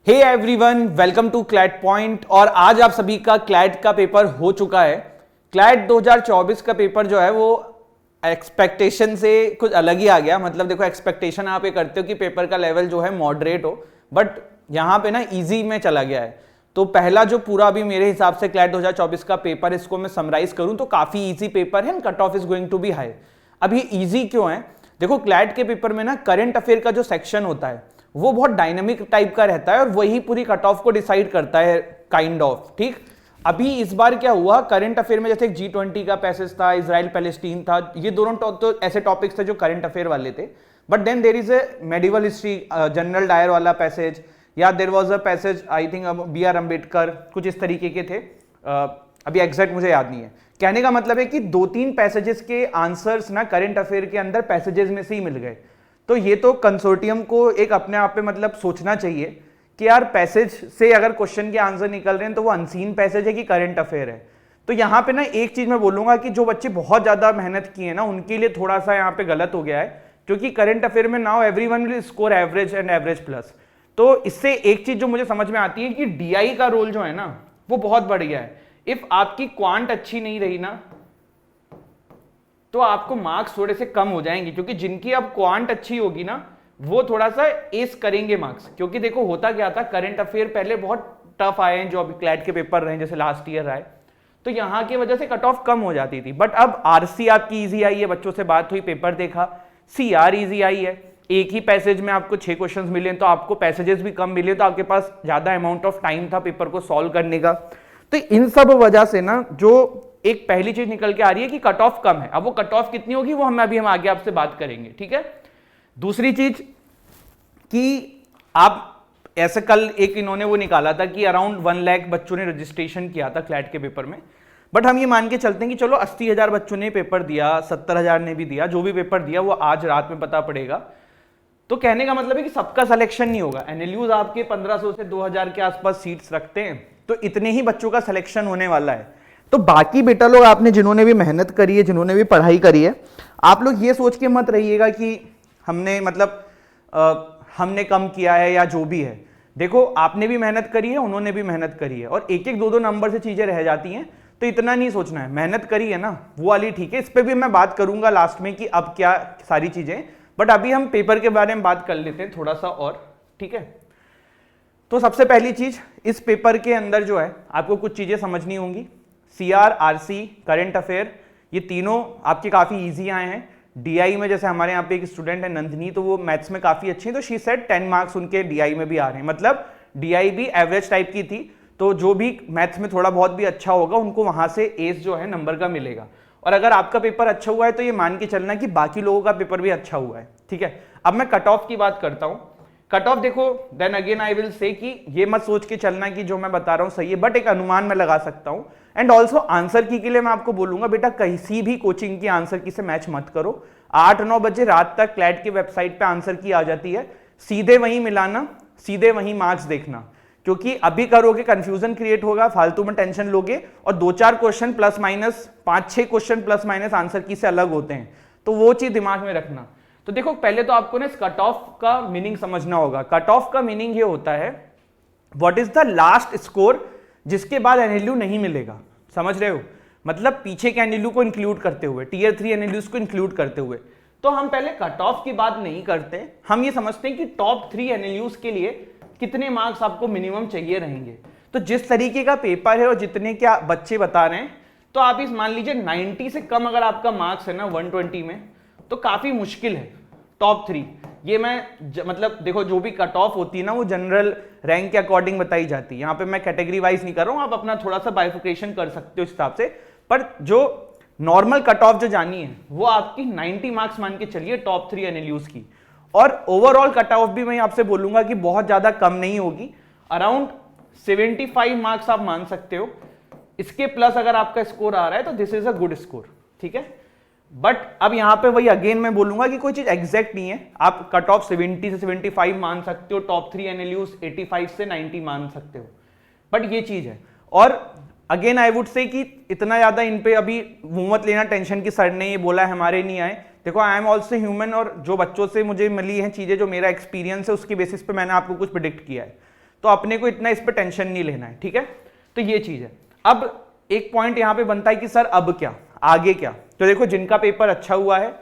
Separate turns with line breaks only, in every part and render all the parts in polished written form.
Hey everyone, welcome to CLAT point. और आज आप सभी का क्लैट का पेपर हो चुका है। क्लैट 2024 का पेपर जो है वो एक्सपेक्टेशन से कुछ अलग ही आ गया। मतलब देखो, एक्सपेक्टेशन आप ये करते हो कि पेपर का लेवल जो है मॉडरेट हो, बट यहाँ पे ना इजी में चला गया है। तो पहला जो पूरा अभी मेरे हिसाब से क्लैट 2024 का पेपर, इसको मैं समराइज करूं तो काफी इजी पेपर है, cut off is going to be high. अभी इजी क्यों है? देखो, क्लैट के पेपर में ना करंट अफेयर का जो सेक्शन होता है वो बहुत डायनामिक टाइप का रहता है और वही पूरी कट ऑफ को डिसाइड करता है, काइंड ऑफ। ठीक, अभी इस बार क्या हुआ, करंट अफेयर में जैसे G20 का पैसेज था, इजराइल पैलेस्टीन था, ये दोनों तो ऐसे टॉपिक्स थे जो करंट अफेयर वाले थे। But then there is a medieval history, General Dyer वाला पैसेज, या there was a passage I think B.R. Ambedkar, कुछ इस तरीके के थे। अभी एग्जैक्ट मुझे याद नहीं है। कहने का मतलब है कि 2-3 पैसेजेस के आंसर्स ना करंट अफेयर के अंदर पैसेजेस में से ही मिल गए। तो ये तो कंसोर्टियम को एक अपने आप पे मतलब सोचना चाहिए कि यार पैसेज से अगर क्वेश्चन के आंसर निकल रहे हैं तो वो अनसीन पैसेज है कि करंट अफेयर है। तो यहाँ पे ना एक चीज मैं बोलूंगा कि जो बच्चे बहुत ज्यादा मेहनत किए ना उनके लिए थोड़ा सा यहाँ पे गलत हो गया है, क्योंकि करंट अफेयर में now everyone will score average and average plus. तो इससे एक चीज जो मुझे समझ में आती है कि DI का रोल जो है ना वो बहुत बढ़िया है। इफ आपकी क्वांट अच्छी नहीं रही ना तो आपको मार्क्स थोड़े से कम हो जाएंगे, क्योंकि जिनकी अब क्वांट अच्छी होगी ना वो थोड़ा सा एस करेंगे मार्क्स। क्योंकि देखो होता क्या था, करंट अफेयर पहले बहुत टफ आए हैं जो अभी क्लैट के पेपर रहे, जैसे लास्ट ईयर आए, तो यहाँ की वजह से कट ऑफ कम हो जाती थी। बट अब RC आपकी इजी आई है, बच्चों से बात हुई, पेपर देखा, CR इजी आई है। एक ही पैसेज में आपको 6 क्वेश्चंस मिले तो आपको पैसेजेस भी कम मिले, तो आपके पास ज्यादा अमाउंट ऑफ टाइम था पेपर को सॉल्व करने का। तो इन सब वजह से ना जो एक पहली चीज निकल के आ रही है कि कट ऑफ कम है। अब वो कट ऑफ कितनी होगी वो हम आगे आपसे बात करेंगे, ठीक है। दूसरी चीज कि आप ऐसे कल एक इन्होंने वो निकाला था कि अराउंड 1 लाख बच्चों ने रजिस्ट्रेशन किया था क्लैट के पेपर में। बट हम ये मान के चलते हैं कि चलो 80,000 बच्चों ने पेपर दिया, 70,000 ने भी दिया, जो भी पेपर दिया वो आज रात में पता पड़ेगा। तो कहने का मतलब है कि सबका सिलेक्शन नहीं होगा। NLUs आपके 1500 से 2000 के आसपास सीट्स रखते हैं, तो इतने ही बच्चों का सिलेक्शन होने वाला है। तो बाकी बेटा लोग, आपने जिन्होंने भी मेहनत करी है, जिन्होंने भी पढ़ाई करी है, आप लोग ये सोच के मत रहिएगा कि हमने मतलब हमने कम किया है या जो भी है। देखो, आपने भी मेहनत करी है, उन्होंने भी मेहनत करी है, और एक एक 2-2 नंबर से चीजें रह जाती हैं। तो इतना नहीं सोचना है, मेहनत करी है ना वो वाली ठीक है। इस पर भी मैं बात करूंगा लास्ट में कि अब क्या सारी चीजें, बट अभी हम पेपर के बारे में बात कर लेते हैं थोड़ा सा और, ठीक है। तो सबसे पहली चीज, इस पेपर के अंदर जो है आपको कुछ चीजें समझनी होंगी। CR, RC, करंट अफेयर, ये तीनों आपके काफी इजी आए हैं। DI में जैसे हमारे यहाँ पे एक स्टूडेंट है नंदिनी, तो वो मैथ्स में काफी अच्छी है, तो शी सेड 10 मार्क्स उनके DI में भी आ रहे हैं। मतलब DI भी एवरेज टाइप की थी, तो जो भी मैथ्स में थोड़ा बहुत भी अच्छा होगा उनको वहां से एस जो है नंबर का मिलेगा। और अगर आपका पेपर अच्छा हुआ है तो ये मान के चलना कि बाकी लोगों का पेपर भी अच्छा हुआ है, ठीक है। अब मैं कट ऑफ की बात करता हूं। कट ऑफ देखो, then again I will say कि ये मत सोच के चलना कि जो मैं बता रहा हूं सही है, बट एक अनुमान मैं लगा सकता हूं। एंड ऑल्सो आंसर की के लिए मैं आपको बोलूंगा बेटा, किसी भी कोचिंग की आंसर की से मैच मत करो। 8-9 बजे रात तक क्लैट की वेबसाइट पे आंसर की आ जाती है, सीधे वहीं मिलाना, सीधे वहीं मार्क्स देखना, क्योंकि अभी करोगे कंफ्यूजन क्रिएट होगा, फालतू में टेंशन लोगे, और 2-4 question plus minus, 5-6 question plus minus answer की से अलग होते हैं, तो वो चीज दिमाग में रखना। तो देखो, पहले तो आपको ना इस कट ऑफ का मीनिंग समझना होगा। कट ऑफ का मीनिंग ये होता है, what is the last score जिसके बाद NLU नहीं मिलेगा। समझ रहे हो? मतलब पीछे के NLU को इंक्लूड करते हुए, Tier 3 NLUs को इंक्लूड करते हुए। तो हम पहले कट ऑफ की बात नहीं करते, हम ये समझते हैं कि टॉप 3 NLUs के लिए कितने मार्क्स आपको मिनिमम चाहिए रहेंगे। तो जिस तरीके का पेपर है और जितने क्या बच्चे बता रहे हैं, तो आप इस मान लीजिए 90 से कम अगर आपका मार्क्स है ना 120 में, तो काफी मुश्किल है टॉप 3। ये मैं मतलब देखो, जो भी कट ऑफ होती है ना वो जनरल रैंक के अकॉर्डिंग बताई जाती है। यहाँ पे मैं कैटेगरी वाइज नहीं कर रहा हूँ, आप अपना थोड़ा सा बाइफिकेशन कर सकते हो इस हिसाब से। पर जो नॉर्मल कट ऑफ जो जानी है वो आपकी 90 मार्क्स मान के चलिए टॉप 3 NLUs की। और ओवरऑल कट ऑफ भी मैं आपसे बोलूंगा कि बहुत ज्यादा कम नहीं होगी, अराउंड 75 मार्क्स आप मान सकते हो। इसके प्लस अगर आपका स्कोर आ रहा है तो this is a good score, ठीक है। बट अब यहां पे वही अगेन मैं बोलूंगा कि कोई चीज एग्जैक्ट नहीं है। आप कट ऑफ 70 से 75 मान सकते हो, टॉप 3 NLUs 85 से 90 मान सकते हो, बट ये चीज है। और अगेन आई वुड से कि इतना ज्यादा इन पे अभी मुंह मत लेना टेंशन की सर ने ये बोला है हमारे नहीं आए। देखो, आई एम ऑल्सो ह्यूमन, और जो बच्चों से मुझे मिली हैं चीजें, जो मेरा एक्सपीरियंस है उसकी बेसिस पे मैंने आपको कुछ प्रिडिक्ट किया है। तो अपने को इतना इस पर टेंशन नहीं लेना है, ठीक है। तो ये चीज है। अब एक पॉइंट यहां पे बनता है कि सर अब क्या, आगे क्या। तो देखो जिनका पेपर अच्छा हुआ है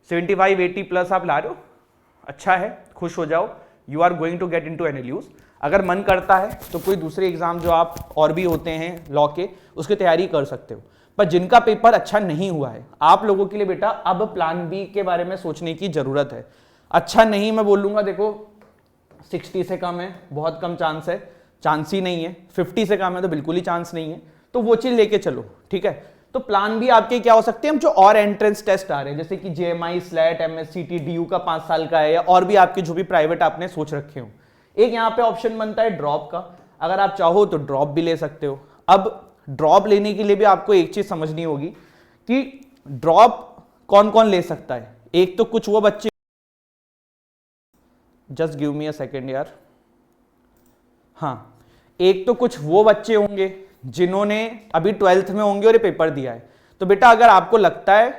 75-80 प्लस आप ला रहे हो, अच्छा है, खुश हो जाओ, you are going to get into NLUs. अगर मन करता है तो कोई दूसरे एग्जाम जो आप और भी होते हैं लॉ के, उसकी तैयारी कर सकते हो। पर जिनका पेपर अच्छा नहीं हुआ है, आप लोगों के लिए बेटा अब प्लान बी के बारे में सोचने की जरूरत है। अच्छा नहीं मैं बोलूंगा, देखो 60 से कम है, बहुत कम चांस है, चांस ही नहीं है। 50 से कम है तो बिल्कुल ही चांस नहीं है। तो वो चीज लेके चलो, ठीक है। तो प्लान भी आपके क्या हो सकते हैं, हम जो और एंट्रेंस टेस्ट आ रहे हैं जैसे कि जेएमआई, स्लैट, एमएससीटी, डीयू का 5 साल का है, या और भी आपके जो भी प्राइवेट आपने सोच रखे हो। एक यहाँ पे ऑप्शन बनता है ड्रॉप का, अगर आप चाहो तो ड्रॉप भी ले सकते हो। अब ड्रॉप लेने के लिए भी आपको एक चीज समझनी होगी कि ड्रॉप कौन कौन ले सकता है। एक तो कुछ वो बच्चे, just give me a second यार, हाँ, एक तो कुछ वो बच्चे होंगे जिन्होंने अभी 12th में होंगे और ये पेपर दिया है। तो बेटा अगर आपको लगता है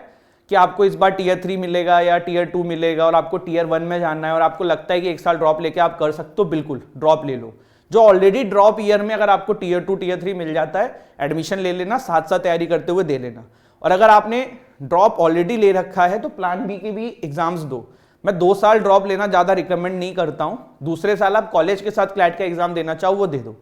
कि आपको इस बार टीयर 3 मिलेगा या टीयर 2 मिलेगा और आपको टीयर 1 में जाना है और आपको लगता है कि एक साल ड्रॉप लेके आप कर सकते हो, बिल्कुल ड्रॉप ले लो। जो ऑलरेडी ड्रॉप ईयर में अगर आपको टीयर 2 टीयर 3 मिल जाता है, एडमिशन ले लेना, साथ साथ तैयारी करते हुए दे लेना। और अगर आपने ड्रॉप ऑलरेडी ले रखा है तो प्लान बी के भी एग्जाम्स दो। मैं 2 साल ड्रॉप लेना ज्यादा रिकमेंड नहीं करता हूं, दूसरे साल आप कॉलेज के साथ क्लैट का एग्जाम देना चाहो वो दे दो।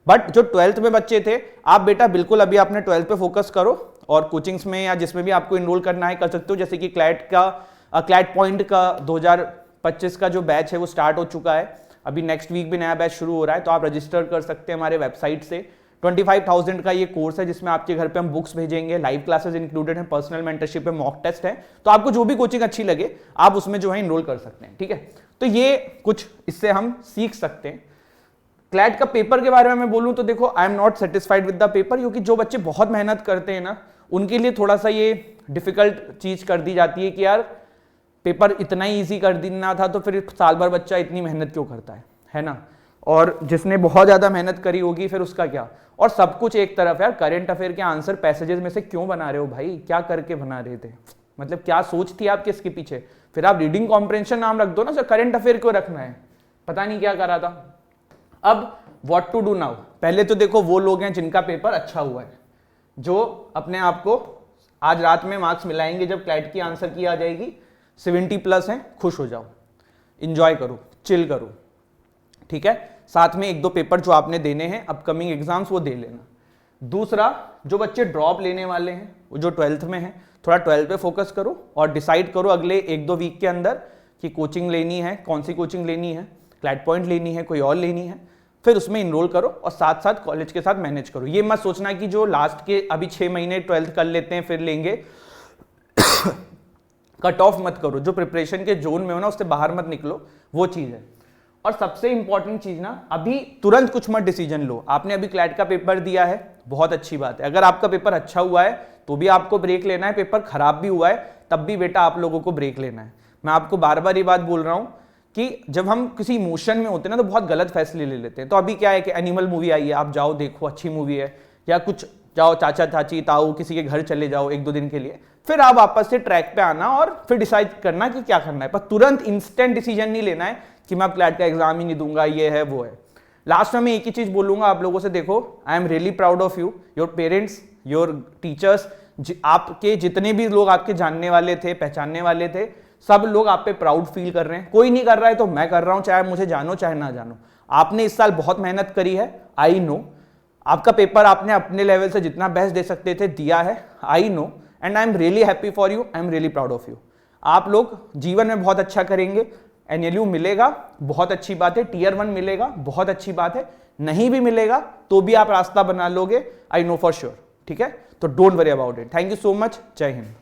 बट जो 12th में बच्चे थे, आप बेटा बिल्कुल अभी आपने 12th पे फोकस करो और कोचिंग्स में या जिसमें भी आपको इनरोल करना है कर सकते हो। जैसे कि क्लैट पॉइंट का 2025 का जो बैच है वो स्टार्ट हो चुका है, अभी नेक्स्ट वीक भी नया बैच शुरू हो रहा है, तो आप रजिस्टर कर सकते हैं हमारे वेबसाइट से। 25,000 का ये कोर्स है जिसमें आपके घर पे हम बुक्स भेजेंगे, लाइव क्लासेस इंक्लूडेड है, पर्सनल मेंटरशिप है, मॉक टेस्ट है। तो आपको जो भी कोचिंग अच्छी लगे आप उसमें जो है इनरोल कर सकते हैं, ठीक है। तो ये कुछ इससे हम सीख सकते हैं। क्लैट का पेपर के बारे में मैं बोलूं तो देखो, I am not satisfied with the paper, क्योंकि जो बच्चे बहुत मेहनत करते हैं ना, उनके लिए थोड़ा सा ये डिफिकल्ट चीज कर दी जाती है कि यार पेपर इतना ही ईजी कर देना था, तो फिर साल भर बच्चा इतनी मेहनत क्यों करता है ना। और जिसने बहुत ज्यादा मेहनत करी होगी फिर उसका क्या। और सब कुछ एक तरफ यार, करंट अफेयर के आंसर पैसेजेस में से क्यों बना रहे हो भाई, क्या करके बना रहे थे, मतलब क्या सोच थी आपके इसके पीछे। फिर आप रीडिंग कॉम्प्रेंशन नाम रख दो ना सर, करंट अफेयर क्यों रखना है, पता नहीं क्या करा था। अब व्हाट टू डू नाउ, पहले तो देखो वो लोग हैं जिनका पेपर अच्छा हुआ है, जो अपने आप को आज रात में मार्क्स मिलाएंगे जब क्लैट की आंसर की आ जाएगी, 70 प्लस है, खुश हो जाओ, इंजॉय करो, चिल करो, ठीक है। साथ में 1-2 पेपर जो आपने देने हैं अपकमिंग एग्जाम्स वो दे लेना। दूसरा, जो बच्चे ड्रॉप लेने वाले हैं, वो जो 12th में है, थोड़ा 12th पे फोकस करो और डिसाइड करो अगले 1-2 वीक के अंदर कि कोचिंग लेनी है, कौन सी कोचिंग लेनी है, क्लैट पॉइंट लेनी है, कोई और लेनी है, फिर उसमें इनरोल करो और साथ साथ कॉलेज के साथ मैनेज करो। ये मत सोचना कि जो लास्ट के अभी 6 महीने 12th कर लेते हैं फिर लेंगे, कट ऑफ मत करो, जो प्रिपरेशन के जोन में हो ना उससे बाहर मत निकलो, वो चीज है। और सबसे इंपॉर्टेंट चीज ना, अभी तुरंत कुछ मत डिसीजन लो। आपने अभी क्लैट का पेपर दिया है, बहुत अच्छी बात है, अगर आपका पेपर अच्छा हुआ है तो भी आपको ब्रेक लेना है, पेपर खराब भी हुआ है तब भी बेटा आप लोगों को ब्रेक लेना है। मैं आपको बार बार ये बात बोल रहा हूं कि जब हम किसी इमोशन में होते हैं ना तो बहुत गलत फैसले ले लेते हैं। तो अभी क्या है कि एनिमल मूवी आई है, आप जाओ देखो, अच्छी मूवी है, या कुछ जाओ चाचा चाची ताऊ किसी के घर चले जाओ 1-2 दिन के लिए, फिर आप वापस से ट्रैक पे आना और फिर डिसाइड करना कि क्या करना है। पर तुरंत इंस्टेंट डिसीजन नहीं लेना है कि मैं अब क्लैट का एग्जाम ही नहीं दूंगा, ये है वो है। लास्ट में मैं एक ही चीज बोलूंगा आप लोगों से, देखो I am really proud of you, your parents, your teachers, आपके जितने भी लोग आपके जानने वाले थे, पहचानने वाले थे, सब लोग आप पे प्राउड फील कर रहे हैं। कोई नहीं कर रहा है तो मैं कर रहा हूं, चाहे मुझे जानो चाहे ना जानो। आपने इस साल बहुत मेहनत करी है, आई नो। आपका पेपर आपने अपने लेवल से जितना बेस्ट दे सकते थे दिया है, I know, and I am really happy for you, I am really proud of you. आप लोग जीवन में बहुत अच्छा करेंगे, एनएलयू मिलेगा बहुत अच्छी बात है, टीयर 1 मिलेगा बहुत अच्छी बात है, नहीं भी मिलेगा तो भी आप रास्ता बना लोगे, आई नो फॉर श्योर, ठीक है। तो don't worry about it. Thank you so much, जय हिंद।